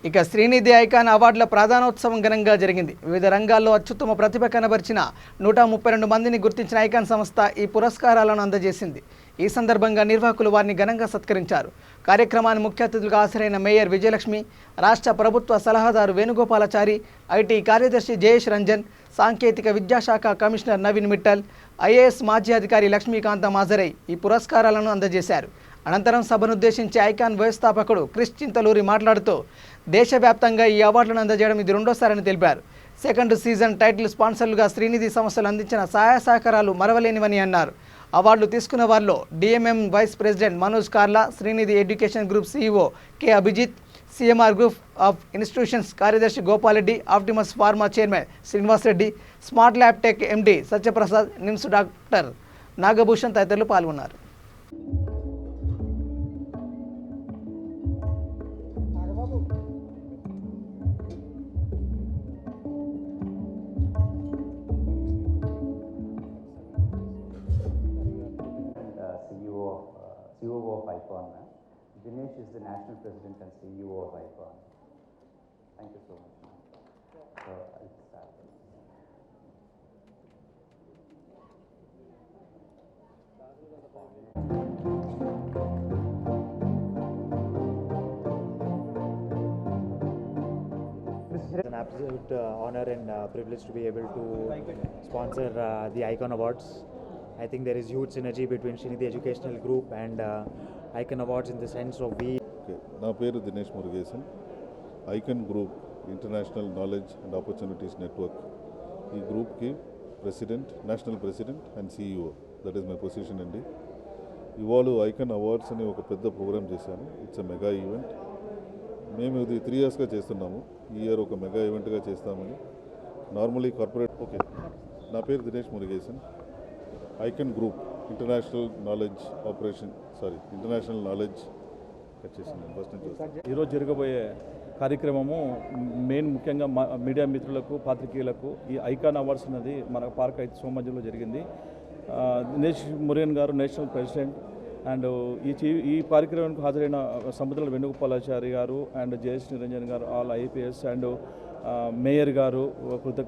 ఇక శ్రీనిధి ఐకాన్ అవార్డుల ప్రధానోత్సవం ఘనంగా జరిగింది. వివిధ రంగాల్లో అత్యుత్తమ ప్రతిభ కనబరిచిన 132 మందిని గుర్తించిన ఐకాన్ సంస్థ ఈ పురస్కారాలను అందజేసింది. ఈ సందర్భంగా నిర్వాహకులు వారిని ఘనంగా సత్కరించారు. కార్యక్రమాన్ని ముఖ్య అతిథులుగా హాజరైన మేయర్ విజయలక్ష్మి, రాష్ట్ర ప్రభుత్వ సలహాదారు వేణుగోపాలాచారి, ఐటీ కార్యదర్శి జయేష్ రంజన్, సాంకేతిక విద్యాశాఖ కమిషనర్ నవీన్ మిట్టల్, ఐఏఎస్ మాజీ అధికారి లక్ష్మీకాంతం హాజరై ఈ పురస్కారాలను అందజేశారు. అనంతరం సభనుద్దేశించి ఐకాన్ వ్యవస్థాపకుడు క్రిష్ చింతలూరి మాట్లాడుతూ దేశవ్యాప్తంగా ఈ అవార్డులను అందజేయడం ఇది రెండోసారని తెలిపారు. సెకండ్ సీజన్ టైటిల్ స్పాన్సర్లుగా శ్రీనిధి సంస్థలు అందించిన సహాయ సహకారాలు మరవలేనివని అన్నారు. అవార్డులు తీసుకున్న వారిలో DMM vice president Manoj Karla, Srinidhi education group CEO K Abhijit, CMR group of institutions కార్యదర్శి Gopalreddy, Optimus pharma chairman Srinivas Reddy, smart lab tech MD Satyaprasad, NIMS doctor Nagabhushan తదితరులు పాల్గొన్నారు. CEO of ICON. Dinesh is the National President and CEO of ICON. Thank you so much. So I'll start. It's an absolute honor and privilege to be able to sponsor the ICON Awards. I think there is huge synergy between Srinidhi Educational Group and ICON Awards in the sense of we. నా పేరు Dinesh Murugesan. Icon group international knowledge and opportunities network, ఈ గ్రూప్కి president, national president and CEO. That is my position అండి. ఇవాళ icon awards అని ఒక పెద్ద programme చేశాను. It's a mega event. మేము ఇది 3 yearsగా చేస్తున్నాము. ఈ ఇయర్ ఒక మెగా ఈవెంట్గా చేస్తామని. Normally corporate. ఓకే, నా పేరు Dinesh Murugesan. Icon group international knowledge international knowledge వచ్చేసింది ఫస్ట్ నుంచి. ఈరోజు జరగబోయే కార్యక్రమము ముఖ్యంగా మీడియా మిత్రులకు, పాత్రికేయులకు ఈ ఐకాన్ అవార్డ్స్ అనేది మన పార్క్ అయితే సోమవారంలో జరిగింది. దినేష్ మురుగన్ గారు నేషనల్ ప్రెసిడెంట్ అండ్ ఈ కార్యక్రమానికి హాజరైన సముద్రాల వేణుగోపాలాచారి గారు అండ్ జయేష్ నిరంజన్ గారు, ఆల్ ఐపీఎస్ అండ్ మేయర్ గారు, కృతజ్ఞతలు.